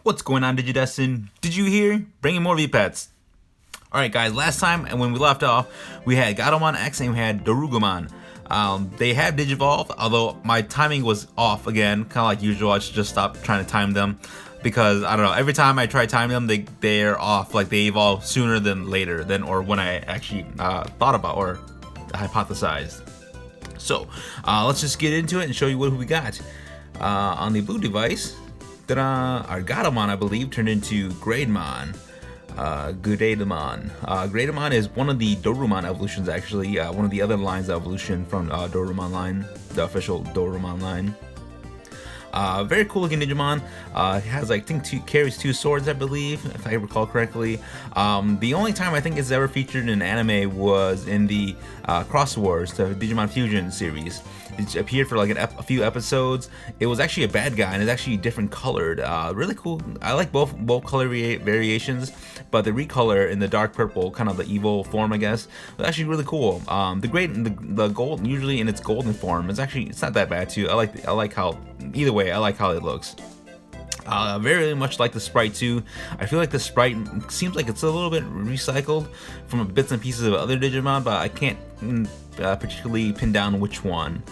What's going on, Digidestin? Did you hear? Bringing more V-Pets. Alright guys, last time and when we left off, we had Gatomon X and we had Darugumon. They have Digivolved, although my timing was off again, kind of like usual. I should just stop trying to time them because, I don't know, every time I try timing them, they're off. Like they evolve sooner than later, or when I actually thought about or hypothesized. So, let's just get into it and show you what we got. On the blue device, our Gatomon, I believe, turned into Grademon. Grademon. Grademon is one of the Dorumon evolutions, actually. One of the other lines of evolution from Dorumon line, the official Dorumon line. Very cool looking Digimon. It has, I think, carries two swords, I believe, if I recall correctly. The only time I think it's ever featured in anime was in the Cross Wars, the Digimon Fusion series. It appeared for like a few episodes. It was actually a bad guy, and it's actually different colored. Really cool. I like both color variations, but the recolor in the dark purple, kind of the evil form, I guess, was actually really cool. The gold, usually in its golden form, it's not that bad too. I like how, either way, I like how it looks. Very much like the sprite too. I feel like the sprite seems like it's a little bit recycled from bits and pieces of other Digimon, but I can't particularly pin down which one.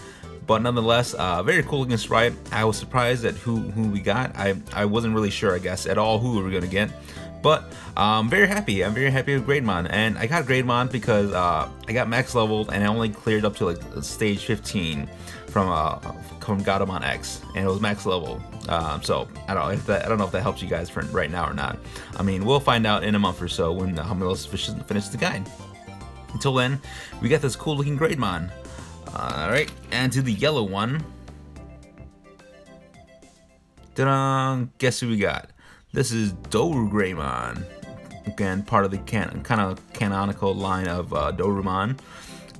But nonetheless, very cool looking sprite. I was surprised at who we got. I wasn't really sure, I guess, at all who we were gonna get. But I'm very happy. I'm very happy with Grademon, and I got Grademon because I got max leveled and I only cleared up to like stage 15 from Gatomon X, and it was max level. So I don't know if that helps you guys for right now or not. I mean, we'll find out in a month or so when the Humulos finishes the guide. Until then, we got this cool looking Grademon. Alright, and to the yellow one. Ta-da! Guess who we got? This is Dorugreymon. Again, part of the kind of canonical line of Dorumon.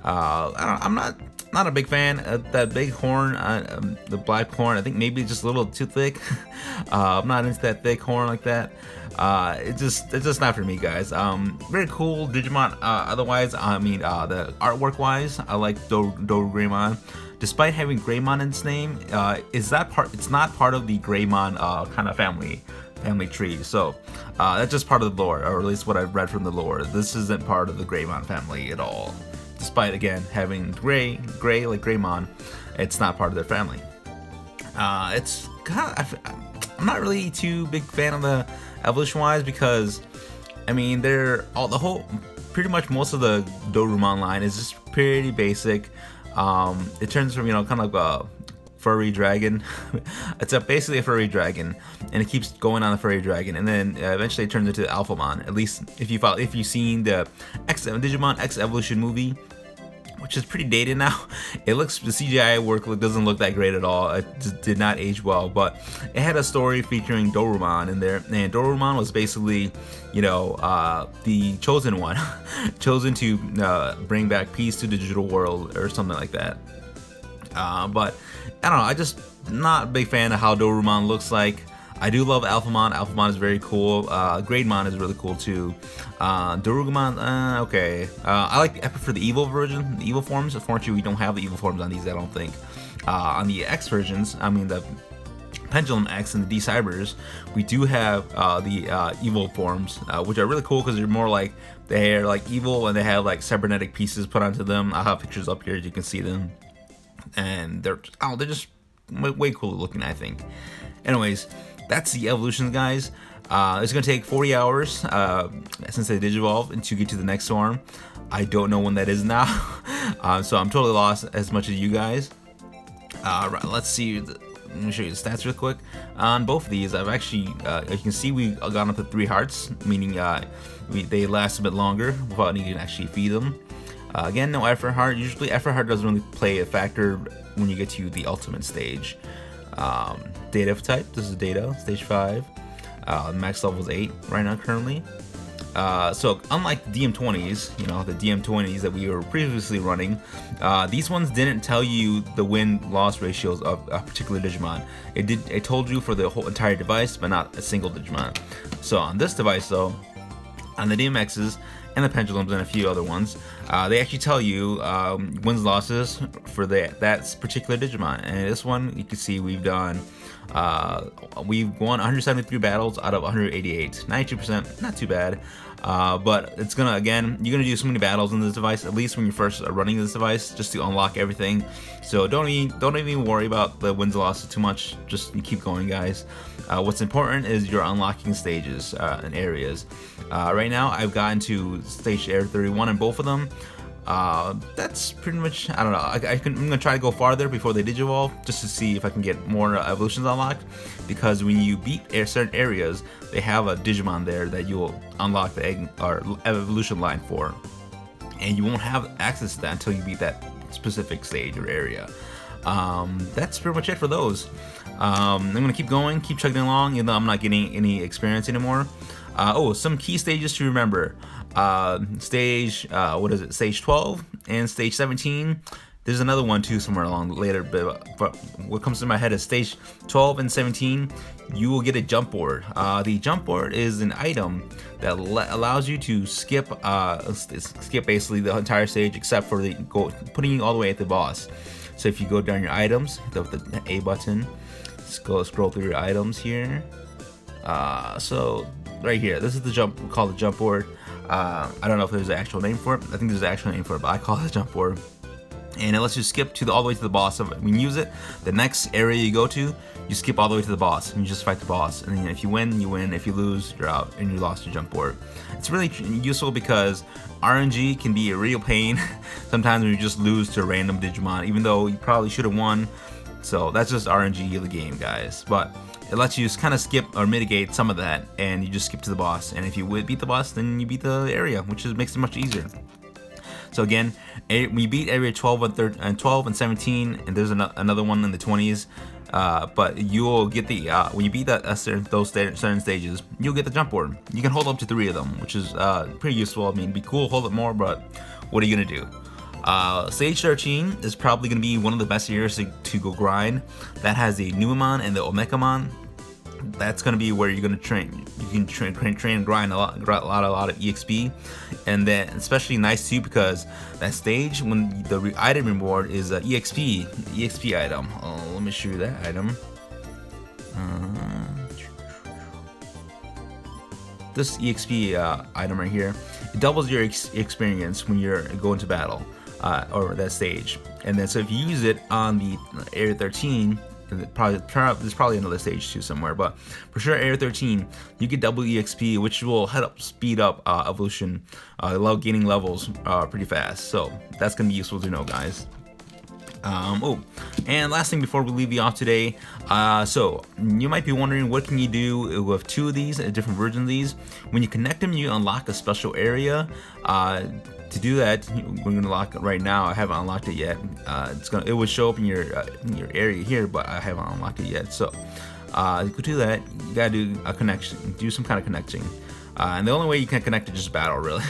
I'm not a big fan of that big horn, the black horn. I think maybe just a little too thick. I'm not into that thick horn like that. It's just not for me, guys. Very cool Digimon. Otherwise, I mean, the artwork wise, I like Dorugreymon. Despite having Greymon in its name, it's not part of the Greymon kind of family tree. So that's just part of the lore, or at least what I've read from the lore. This isn't part of the Greymon family at all. Despite, again, having gray like Greymon, it's not part of their family. It's kind of, I'm not really too big fan of the evolution-wise because, I mean, pretty much most of the Dorumon line is just pretty basic. It turns from, kind of like a furry dragon. It's basically a furry dragon, and it keeps going on the furry dragon, and then eventually it turns into Alphamon. At least if you've seen the Digimon X Evolution movie, which is pretty dated now. The CGI work doesn't look that great at all. It just did not age well, but it had a story featuring Dorumon in there, and Dorumon was basically, the chosen one, chosen to bring back peace to the digital world or something like that. But I don't know. I just not a big fan of how Dorumon looks like. I do love Alphamon. Alphamon is very cool. Grademon is really cool too. Darugumon, okay. I prefer the evil version, the evil forms. Unfortunately, we don't have the evil forms on these, I don't think. On the X versions, I mean the Pendulum X and the D-Cybers, we do have the evil forms, which are really cool because they're like evil and they have like cybernetic pieces put onto them. I have pictures up here, as you can see them, and they're just way cooler looking, I think. Anyways, that's the evolutions, guys. It's gonna take 40 hours since they digivolve to get to the next form. I don't know when that is now, so I'm totally lost as much as you guys. Right, let's see. Let me show you the stats real quick. On both of these, I've actually, as you can see, we've gone up to 3 hearts, meaning they last a bit longer without needing to actually feed them. Again, no effort heart. Usually, effort heart doesn't really play a factor when you get to the ultimate stage. Data type, this is data, stage 5. Max level is 8 right now currently. So unlike the DM20s, the DM20s that we were previously running, these ones didn't tell you the win-loss ratios of a particular Digimon. It told you for the whole entire device, but not a single Digimon. So on this device though, on the DMXs and the Pendulums and a few other ones, they actually tell you wins losses for that particular Digimon. And this one, you can see we've done We've won 173 battles out of 188, 92%, not too bad. But it's gonna, again, you're gonna do so many battles on this device, at least when you're first running this device, just to unlock everything. So don't even worry about the wins and losses too much. Just keep going, guys. What's important is you're unlocking stages and areas. Right now, I've gotten to stage Area 31 in both of them. That's pretty much, I don't know, I'm gonna try to go farther before they digivolve, just to see if I can get more evolutions unlocked, because when you beat certain areas, they have a Digimon there that you'll unlock the egg or evolution line for, and you won't have access to that until you beat that specific stage or area. That's pretty much it for those. I'm gonna keep going, keep chugging along, even though I'm not getting any experience anymore. Some key stages to remember. Stage 12 and stage 17. There's another one too somewhere along later, but what comes to my head is stage 12 and 17, you will get a jump board. The jump board is an item that allows you to skip basically the entire stage except for putting you all the way at the boss. So if you go down your items, the A button, scroll through your items here. So right here, this is the called the jump board. I don't know if there's an actual name for it. I think there's an actual name for it, but I call it a jump board. And it lets you skip all the way to the boss. So when you use it, the next area you go to, you skip all the way to the boss and you just fight the boss. And then if you win, you win. If you lose, you're out and you lost your jump board. It's really useful because RNG can be a real pain sometimes when you just lose to a random Digimon, even though you probably should have won. So that's just RNG of the game, guys. But it lets you kind of skip or mitigate some of that, and you just skip to the boss. And if you beat the boss, then you beat the area, which makes it much easier. So again, we beat area 12 and 17, and there's another one in the 20s. But you will get the when you beat those certain stages, you'll get the jump board. You can hold up to 3 of them, which is pretty useful. I mean, it'd be cool to hold it more, but what are you gonna do? Stage 13 is probably going to be one of the best areas to go grind. That has the Numamon and the Omegamon. That's going to be where you're going to train. You can train and grind a lot of EXP, and then especially nice too because that stage when the item reward is an EXP item. Oh, let me show you that item. This EXP item right here, it doubles your experience when you're going to battle. Or that stage, and then so if you use it on the Area 13, there's probably another stage too somewhere, but for sure Area 13, you get double EXP, which will speed up evolution, gaining levels pretty fast. So that's gonna be useful to know, guys. And last thing before we leave you off today, so you might be wondering what can you do with 2 of these, different versions of these. When you connect them, you unlock a special area. To do that, we're gonna unlock it right now. I haven't unlocked it yet. It will show up in your area here, but I haven't unlocked it yet. So to do that, you gotta do a connection, do some kind of connecting, and the only way you can connect is just battle, really.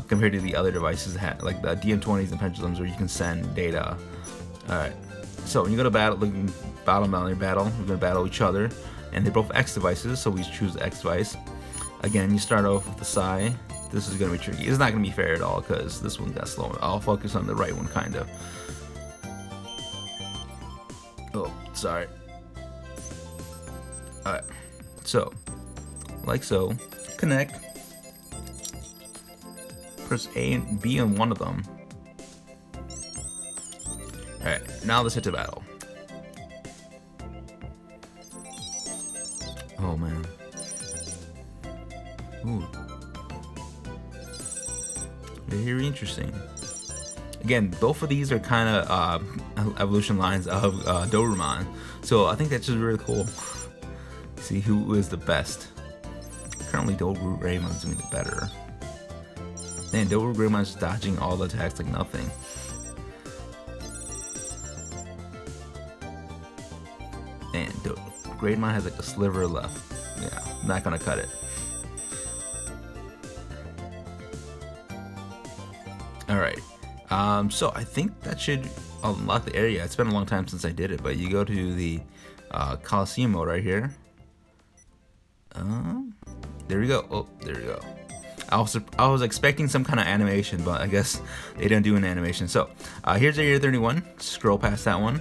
Compared to the other devices like the DM20s and pendulums, where you can send data. All right. So when you go to battle, we're gonna battle each other, and they're both X devices. So we choose the X device. Again, you start off with the Psy. This is gonna be tricky. It's not gonna be fair at all because this one got slow. I'll focus on the right one, kind of. Oh, sorry. All right. So, like so, connect. Press A and B on one of them. All right. Now let's hit to battle. Oh man. Ooh. Very interesting. Again, both of these are kind of evolution lines of Dorumon, so I think that's just really cool. See who is the best. Currently, Doruman's doing it better. Man, Doruman's dodging all the attacks like nothing. And Greymon has like a sliver left. Yeah, not gonna cut it. Alright, so I think that should unlock the area. It's been a long time since I did it, but you go to the Coliseum mode right here. There we go. Oh, there we go. I was expecting some kind of animation, but I guess they didn't do an animation. So here's Area 31. Scroll past that one.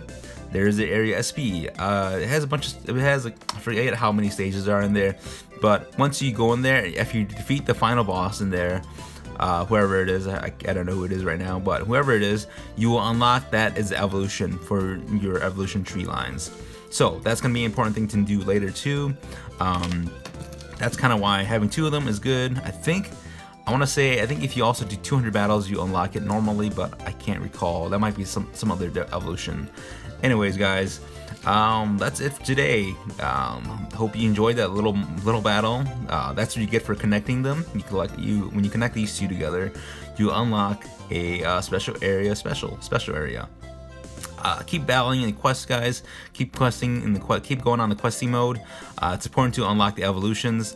There's the area SP. It has a bunch of, it has like, I forget how many stages are in there, but once you go in there, if you defeat the final boss in there, whoever it is, I don't know who it is right now, but whoever it is, you will unlock that as evolution for your evolution tree lines. So that's gonna be an important thing to do later too. That's kind of why having 2 of them is good. I think if you also do 200 battles, you unlock it normally, but I can't recall. That might be some other evolution. Anyways, guys, that's it for today. Hope you enjoyed that little battle. That's what you get for connecting them. When you connect these 2 together, you unlock a special area. Keep battling in the quests, guys. Keep questing in the keep going on the questing mode. It's important to unlock the evolutions.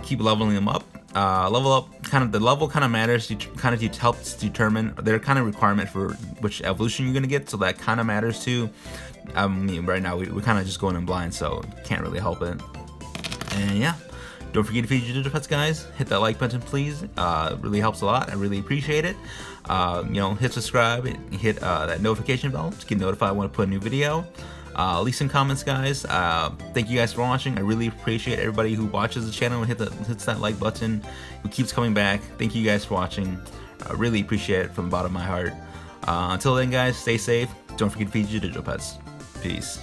Keep leveling them up. Level up, the level kind of matters. Helps determine their kind of requirement for which evolution you're gonna get. So that kind of matters too. I mean, right now we're kind of just going in blind, so can't really help it. And yeah, don't forget to feed your digital pets, guys. Hit that like button, please. It really helps a lot. I really appreciate it. Hit subscribe and hit that notification bell to get notified when I put a new video. Leave some comments, guys. Thank you guys for watching. I really appreciate everybody who watches the channel and hits that like button, who keeps coming back. Thank you guys for watching. I really appreciate it from the bottom of my heart. Until then, guys, stay safe. Don't forget to feed your digital pets. Peace.